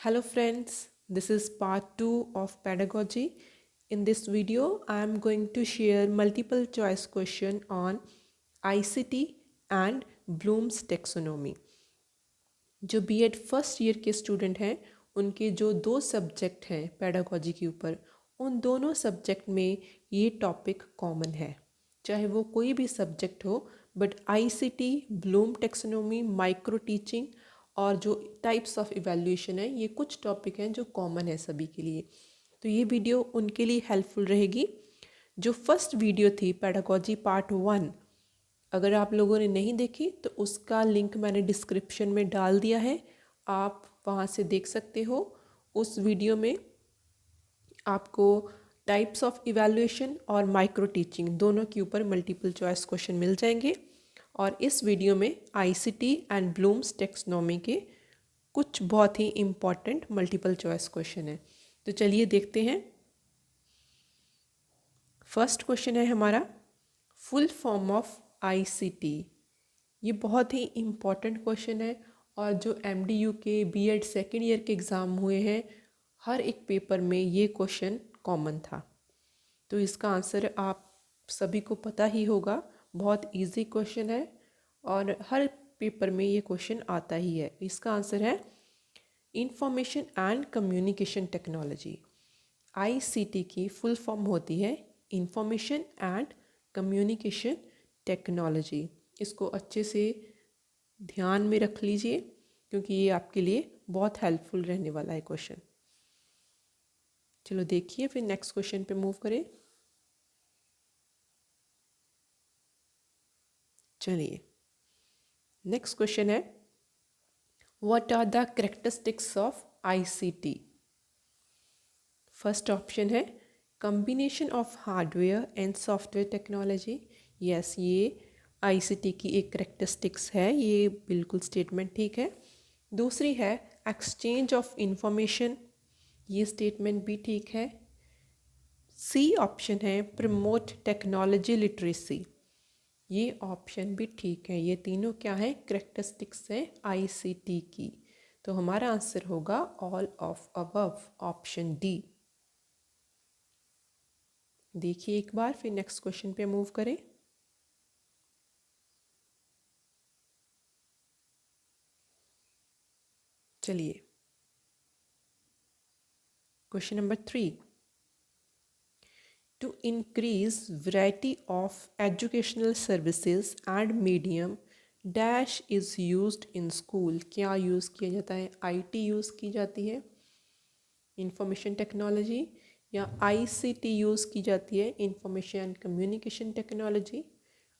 Hello friends, this is part 2 of pedagogy. In this video, I am going to share multiple choice question on ICT and Bloom's taxonomy. जो BEd first year के student हैं उनके जो दो subject हैं pedagogy के ऊपर, उन दोनों सब्जेक्ट में ये टॉपिक कॉमन है, चाहे वो कोई भी सब्जेक्ट हो। But ICT, Bloom taxonomy, micro teaching और जो टाइप्स ऑफ इवैल्यूएशन है, ये कुछ टॉपिक हैं जो कॉमन है सभी के लिए। तो ये वीडियो उनके लिए हेल्पफुल रहेगी। जो फर्स्ट वीडियो थी पेडागोजी पार्ट 1, अगर आप लोगों ने नहीं देखी तो उसका लिंक मैंने डिस्क्रिप्शन में डाल दिया है, आप वहाँ से देख सकते हो। उस वीडियो में आपको टाइप्स ऑफ इवैल्यूएशन और माइक्रो टीचिंग दोनों के ऊपर मल्टीपल चॉइस क्वेश्चन मिल जाएंगे। और इस वीडियो में आईसीटी एंड ब्लूम्स टेक्सोनोमी के कुछ बहुत ही इम्पॉर्टेंट मल्टीपल चॉइस क्वेश्चन है। तो चलिए देखते हैं। फर्स्ट क्वेश्चन है हमारा, फुल फॉर्म ऑफ आईसीटी। ये बहुत ही इम्पॉर्टेंट क्वेश्चन है और जो एमडीयू के बीएड सेकेंड ईयर के एग्ज़ाम हुए हैं, हर एक पेपर में ये क्वेश्चन कॉमन था। तो इसका आंसर आप सभी को पता ही होगा, बहुत इजी क्वेश्चन है और हर पेपर में ये क्वेश्चन आता ही है। इसका आंसर है information and communication technology. ICT की फुल फॉर्म होती है इंफॉर्मेशन एंड कम्युनिकेशन टेक्नोलॉजी। इसको अच्छे से ध्यान में रख लीजिए क्योंकि ये आपके लिए बहुत हेल्पफुल रहने वाला है क्वेश्चन। चलो देखिए, फिर नेक्स्ट क्वेश्चन पे मूव करें। चलिए, नेक्स्ट क्वेश्चन है, what are the characteristics of ICT. First option है combination of hardware and software technology. Yes, ये आईसीटी की एक कैरेक्टरिस्टिक्स है, ये बिल्कुल स्टेटमेंट ठीक है। दूसरी है एक्सचेंज ऑफ इंफॉर्मेशन, ये स्टेटमेंट भी ठीक है। सी ऑप्शन है प्रमोट टेक्नोलॉजी लिटरेसी, ये ऑप्शन भी ठीक है। ये तीनों क्या है, कैरेक्टरिस्टिक्स है आईसीटी की। तो हमारा आंसर होगा all of above, option D. देखिए एक बार, फिर नेक्स्ट क्वेश्चन पे मूव करें। चलिए, question number 3, to increase variety of educational services and medium dash is used in school। क्या यूज़ किया जाता है, आईटी यूज़ की जाती है, इंफॉर्मेशन टेक्नोलॉजी, या आईसीटी यूज़ की जाती है, information and communication technology,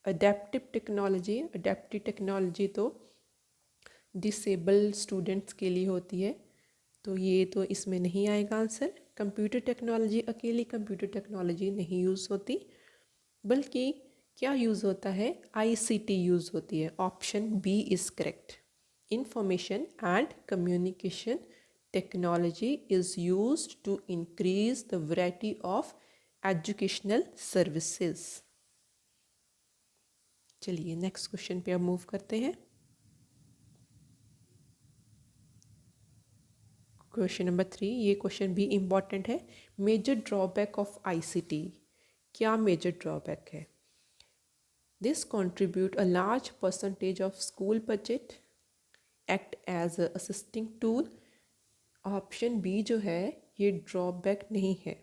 adaptive technology. Adaptive technology तो डिसेबल स्टूडेंट्स के लिए होती है, तो ये तो इसमें नहीं आएगा आंसर। कंप्यूटर टेक्नोलॉजी, अकेली कंप्यूटर टेक्नोलॉजी नहीं यूज़ होती, बल्कि क्या यूज़ होता है, आईसीटी यूज़ होती है। Option B is correct. Information and communication technology is used to increase the variety of educational services. चलिए नेक्स्ट क्वेश्चन पे अब मूव करते हैं। क्वेश्चन नंबर 3, ये क्वेश्चन भी इम्पॉर्टेंट है। मेजर ड्रॉबैक ऑफ आईसीटी, क्या मेजर ड्रॉबैक है। This contribute a large percentage of school budget, act as a assisting tool. Option B जो है ये ड्रॉबैक नहीं है,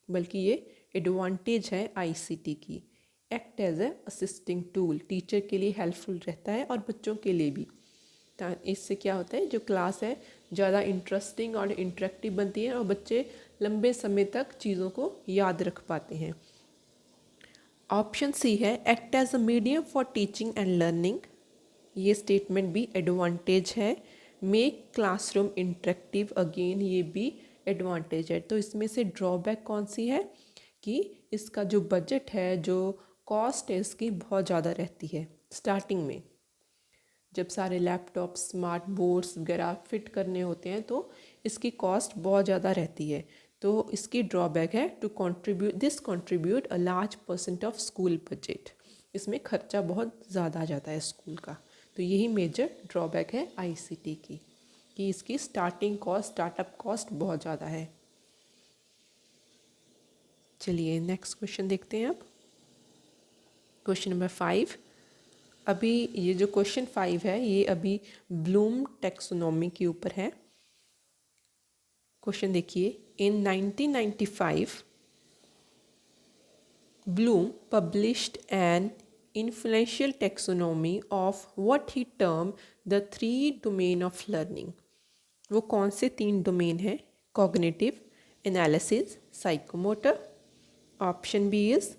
बल्कि ये एडवांटेज है आईसीटी की। Act as a assisting tool, teacher के लिए हेल्पफुल रहता है और बच्चों के लिए भी। इससे क्या होता है, जो क्लास है ज़्यादा इंटरेस्टिंग और इंटरेक्टिव बनती है और बच्चे लंबे समय तक चीज़ों को याद रख पाते हैं। ऑप्शन सी है act as a medium for teaching and learning, ये स्टेटमेंट भी एडवांटेज है। मेक क्लासरूम इंटरेक्टिव, अगेन ये भी एडवांटेज है। तो इसमें से ड्रॉबैक कौन सी है कि इसका जो बजट है, जो कॉस्ट है इसकी बहुत ज़्यादा रहती है। स्टार्टिंग में जब सारे लैपटॉप, स्मार्ट बोर्ड्स वगैरह फिट करने होते हैं तो इसकी कॉस्ट बहुत ज़्यादा रहती है। तो इसकी ड्रॉबैक है to contribute a large percent of school budget, इसमें खर्चा बहुत ज़्यादा आ जाता है स्कूल का। तो यही मेजर ड्रॉबैक है आईसीटी की। कि इसकी स्टार्टिंग कॉस्ट, स्टार्टअप कॉस्ट बहुत ज़्यादा है। चलिए नेक्स्ट क्वेश्चन देखते हैं अब। Question number 5। अभी ये जो क्वेश्चन 5 है ये अभी ब्लूम टैक्सोनॉमी के ऊपर है। क्वेश्चन देखिए, इन 1995 Bloom published an influential taxonomy of what he termed the 3 domain of learning। वो कौन से 3 डोमेन हैं? Cognitive, analysis, psychomotor. Option B is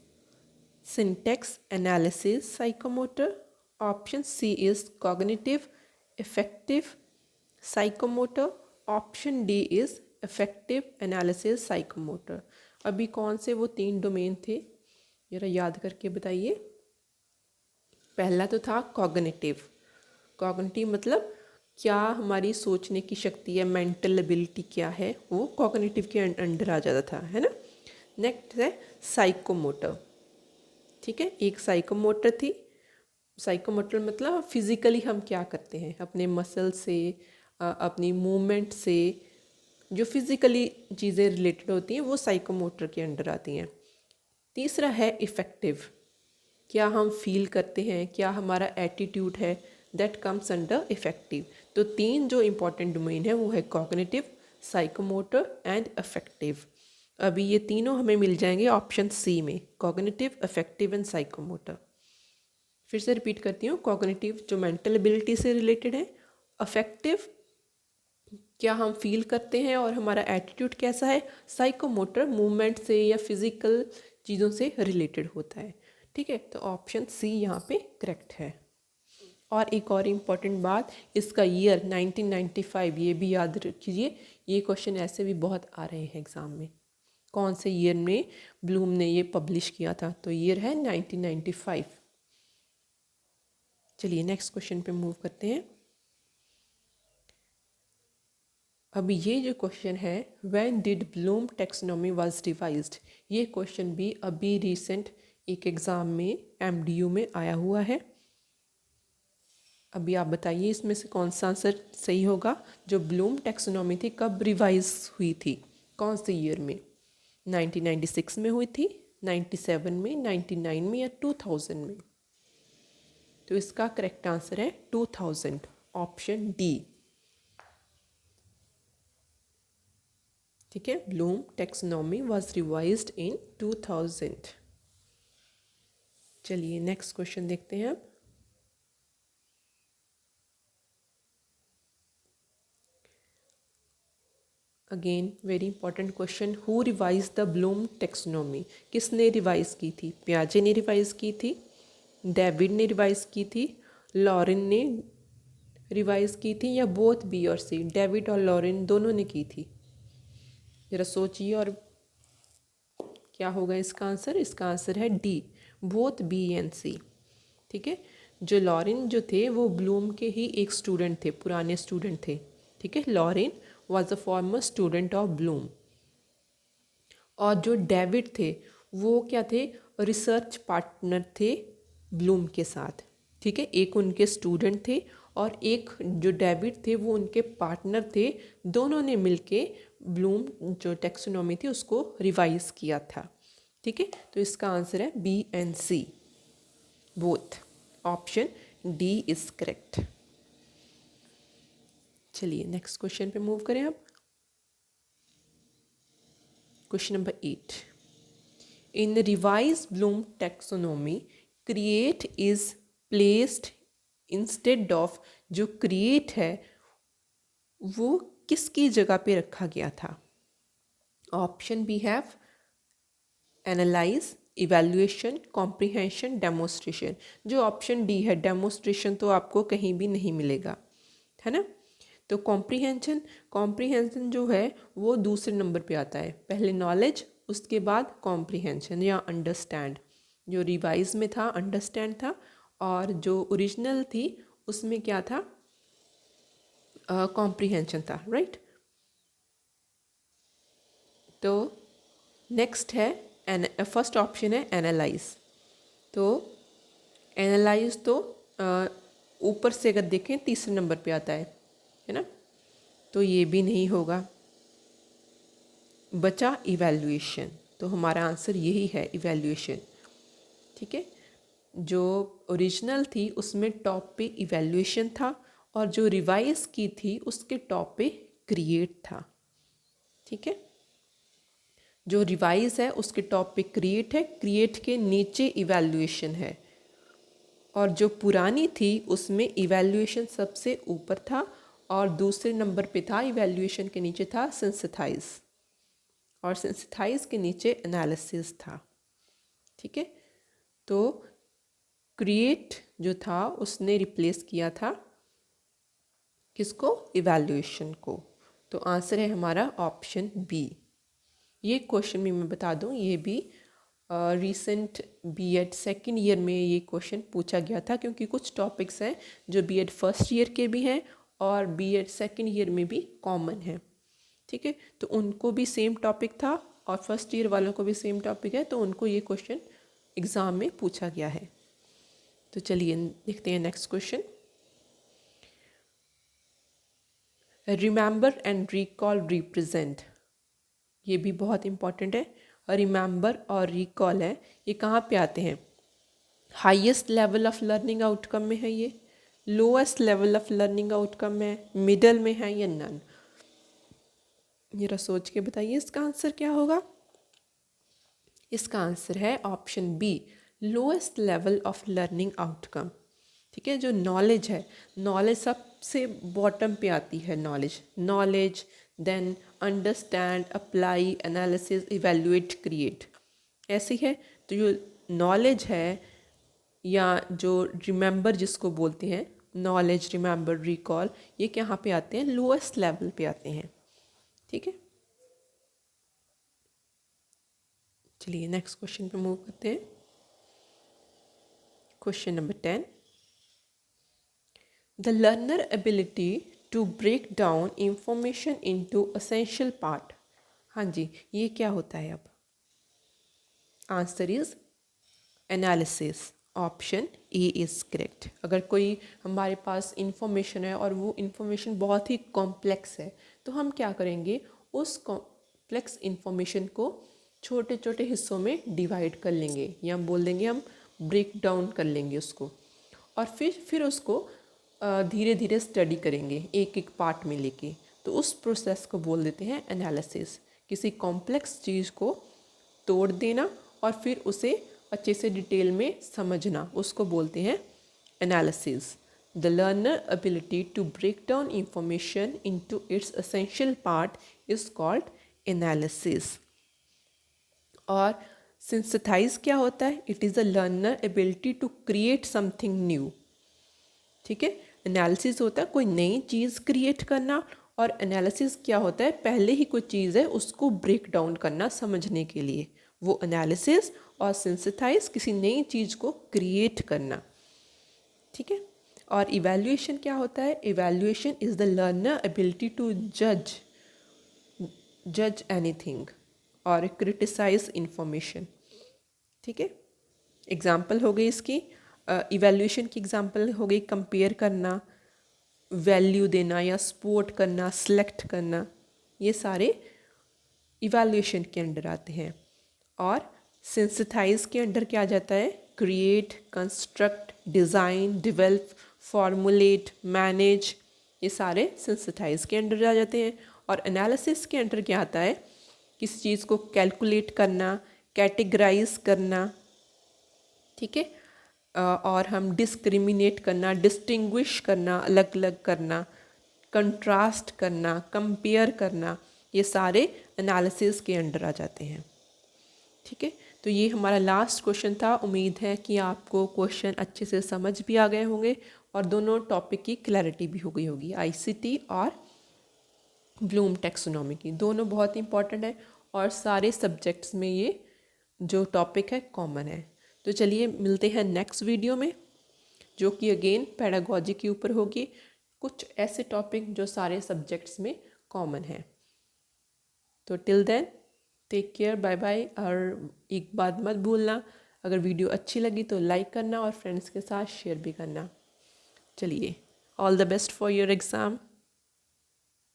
syntax, analysis, psychomotor. Option C is cognitive, effective, psychomotor. Option D is effective, analysis, psychomotor. अभी कौन से वो 3 domain थे जरा याद करके बताइए। पहला तो था कॉग्निटिव। कॉग्निटिव मतलब क्या हमारी सोचने की शक्ति है, मेंटल एबिलिटी क्या है, वो कॉग्निटिव के अंडर आ जाता था, है ना। नेक्स्ट है साइकोमोटर। ठीक है, एक साइकोमोटर थी। साइकोमोटर मतलब फिजिकली हम क्या करते हैं, अपने मसल से, अपनी मूवमेंट से, जो फिजिकली चीज़ें रिलेटेड होती हैं वो साइकोमोटर के अंडर आती हैं। तीसरा है इफ़ेक्टिव, क्या हम फील करते हैं, क्या हमारा एटीट्यूड है, दैट कम्स अंडर इफ़ेक्टिव। तो 3 जो इम्पॉर्टेंट डोमेन है वो है कॉग्निटिव, साइकोमोटर एंड इफ़ेक्टिव। अभी ये तीनों हमें मिल जाएंगे ऑप्शन सी में, कॉग्निटिव, इफ़ेक्टिव एंड साइकोमोटर। फिर से रिपीट करती हूँ, कॉग्निटिव जो मेंटल एबिलिटी से रिलेटेड है, अफेक्टिव क्या हम फील करते हैं और हमारा एटीट्यूड कैसा है, साइकोमोटर मूवमेंट से या फिजिकल चीज़ों से रिलेटेड होता है। ठीक है, तो ऑप्शन सी यहाँ पे करेक्ट है। और एक और इम्पॉर्टेंट बात, इसका ईयर 1995 ये भी याद रखिए, ये क्वेश्चन ऐसे भी बहुत आ रहे हैं एग्ज़ाम में। कौन से ईयर में ब्लूम ने ये पब्लिश किया था, तो ईयर है 1995। चलिए नेक्स्ट क्वेश्चन पे मूव करते हैं। अभी ये जो क्वेश्चन है, when did Bloom taxonomy was revised, ये क्वेश्चन भी अभी रिसेंट एक एग्ज़ाम में एमडीयू में आया हुआ है। अभी आप बताइए इसमें से कौन सा आंसर सही होगा। जो ब्लूम टैक्सोनॉमी थी कब रिवाइज हुई थी, कौन से ईयर में? 1996 में हुई थी, 97 में, 99 में या 2000 में? तो इसका करेक्ट आंसर है 2000, ऑप्शन डी। ठीक है, ब्लूम टैक्सोनॉमी वाज रिवाइज्ड इन 2000। चलिए नेक्स्ट क्वेश्चन देखते हैं अब। Again very important question, who revise the Bloom taxonomy? किसने रिवाइज की थी? पियाजे ने रिवाइज की थी, डेविड ने रिवाइज की थी, लॉरेन ने रिवाइज की थी, या बोथ बी और सी? डेविड और लॉरेन दोनों ने की थी। जरा सोचिए और क्या होगा इसका आंसर। इसका आंसर है डी, बोथ बी एंड सी। ठीक है, जो लॉरेन जो थे वो ब्लूम के ही एक स्टूडेंट थे, पुराने स्टूडेंट थे। ठीक है, Lauren was a former student of Bloom. और जो डेविड थे वो क्या थे, रिसर्च पार्टनर थे ब्लूम के साथ। ठीक है, एक उनके स्टूडेंट थे और एक जो डेविड थे वो उनके पार्टनर थे। दोनों ने मिलके ब्लूम जो टैक्सोनॉमी थी उसको रिवाइज किया था। ठीक है, तो इसका आंसर है B and C, both. Option D is correct. चलिए नेक्स्ट क्वेश्चन पे मूव करें अब। Question number 8, in revised Bloom taxonomy create is placed instead of, जो क्रिएट है वो किसकी जगह पे रखा गया था? Option B have analyse, evaluation, comprehension, demonstration. जो ऑप्शन डी है डेमोस्ट्रेशन तो आपको कहीं भी नहीं मिलेगा, है ना। तो कॉम्प्रिहेंशन जो है वो दूसरे नंबर पे आता है, पहले नॉलेज उसके बाद कॉम्प्रिहेंशन या अंडरस्टैंड। जो रिवाइज में था अंडरस्टैंड था, और जो ओरिजिनल थी उसमें क्या था, कॉम्प्रिहेंशन था, राइट। तो नेक्स्ट है फर्स्ट ऑप्शन है एनालाइज। तो एनालाइज तो ऊपर से अगर देखें तीसरे नंबर पे आता है ना। तो ये भी नहीं होगा। बचा इवैल्यूएशन, तो हमारा आंसर यही है, इवैल्यूएशन। ठीक है, जो ओरिजिनल थी उसमें टॉप पे इवैल्यूएशन था और जो रिवाइज की थी उसके टॉप पे क्रिएट था। ठीक है, जो रिवाइज है उसके टॉप पे क्रिएट है, क्रिएट के नीचे इवैल्यूएशन है, और जो पुरानी थी उसमें इवैल्यूएशन सबसे ऊपर था और दूसरे नंबर पे था, इवैल्यूएशन के नीचे था सिंथेसाइज, और सिंथेसाइज के नीचे एनालिसिस था। ठीक है, तो क्रिएट जो था उसने रिप्लेस किया था किसको, इवैल्यूएशन को। तो आंसर है हमारा ऑप्शन बी। ये क्वेश्चन भी मैं बता दूं, ये भी रीसेंट बीएड सेकंड ईयर में ये क्वेश्चन पूछा गया था, क्योंकि कुछ टॉपिक्स हैं जो बीएड फर्स्ट ईयर के भी हैं और बीएड सेकंड ईयर में भी कॉमन है। ठीक है, तो उनको भी सेम टॉपिक था और फर्स्ट ईयर वालों को भी सेम टॉपिक है, तो उनको ये क्वेश्चन एग्ज़ाम में पूछा गया है। तो चलिए देखते हैं next question. Remember and recall represent, ये भी बहुत इंपॉर्टेंट है। रिमेंबर और रिकॉल है, ये कहाँ पे आते हैं, highest level of learning outcome में है, ये lowest level of learning outcome में, मिडल में है या नन। जरा सोच के बताइए इसका आंसर क्या होगा। इसका आंसर है option B, lowest level of learning outcome. ठीक है, जो नॉलेज है, नॉलेज सबसे बॉटम पे आती है, knowledge then understand, apply, analysis, evaluate, create, ऐसी है। तो जो नॉलेज है या जो रिमेंबर जिसको बोलते हैं, नॉलेज, रिमेंबर, रिकॉल, ये कहाँ पे आते हैं, लोएस्ट लेवल पे आते हैं। ठीक है, चलिए नेक्स्ट क्वेश्चन पे मूव करते हैं। Question number 10, the learner ability to break down information into essential part. हाँ जी, ये क्या होता है अब, answer is analysis, option A is correct. अगर कोई हमारे पास इंफॉर्मेशन है और वो इंफॉर्मेशन बहुत ही कॉम्प्लेक्स है, तो हम क्या करेंगे, उस कॉम्प्लेक्स इंफॉर्मेशन को छोटे छोटे हिस्सों में डिवाइड कर लेंगे, या बोल देंगे हम ब्रेक डाउन कर लेंगे उसको, और फिर उसको धीरे धीरे स्टडी करेंगे एक एक पार्ट में लेके। तो उस प्रोसेस को बोल देते हैं एनालिसिस। किसी कॉम्प्लेक्स चीज़ को तोड़ देना और फिर उसे अच्छे से डिटेल में समझना, उसको बोलते हैं analysis. The learner ability to break down information into its essential part is called analysis. और सिंथेसाइज क्या होता है, it is the learner ability to create something new. ठीक है, एनालिसिस होता है कोई नई चीज़ क्रिएट करना, और एनालिसिस क्या होता है, पहले ही कोई चीज़ है उसको ब्रेक डाउन करना समझने के लिए, वो एनालिसिस। और सिंथेसाइज किसी नई चीज़ को क्रिएट करना। ठीक है, और इवैल्यूएशन क्या होता है, evaluation is the learner ability to जज एनीथिंग और क्रिटिसाइज इंफॉर्मेशन। ठीक है, एग्जाम्पल हो गई इसकी, इवैल्यूएशन की एग्जाम्पल हो गई कंपेयर करना, वैल्यू देना या सपोर्ट करना, सेलेक्ट करना, ये सारे इवैल्यूएशन के अंडर आते हैं। और सिंथेसाइज के अंडर क्या आ जाता है, create, construct, design, develop, formulate, manage, ये सारे सिंथेसाइज के अंडर आ जाते हैं। और एनालिसिस के अंडर क्या आता है, किसी चीज़ को कैलकुलेट करना, कैटेगराइज करना। ठीक है, और हम डिस्क्रिमिनेट करना, डिस्टिंग्विश करना, अलग अलग करना, कंट्रास्ट करना, कंपेयर करना, ये सारे एनालिसिस के अंडर आ जाते हैं। ठीक है, तो ये हमारा लास्ट क्वेश्चन था। उम्मीद है कि आपको क्वेश्चन अच्छे से समझ भी आ गए होंगे और दोनों टॉपिक की क्लैरिटी भी हो गई होगी, आईसीटी और ब्लूम टैक्सोनॉमी की। दोनों बहुत इंपॉर्टेंट है और सारे सब्जेक्ट्स में ये जो टॉपिक है कॉमन है। तो चलिए मिलते हैं नेक्स्ट वीडियो में, जो कि अगेन पेडागोजी के ऊपर होगी, कुछ ऐसे टॉपिक जो सारे सब्जेक्ट्स में कॉमन है। तो till then take care, bye bye. और एक बात मत भूलना, अगर वीडियो अच्छी लगी तो लाइक करना और फ्रेंड्स के साथ शेयर भी करना। चलिए, all the best for your exam.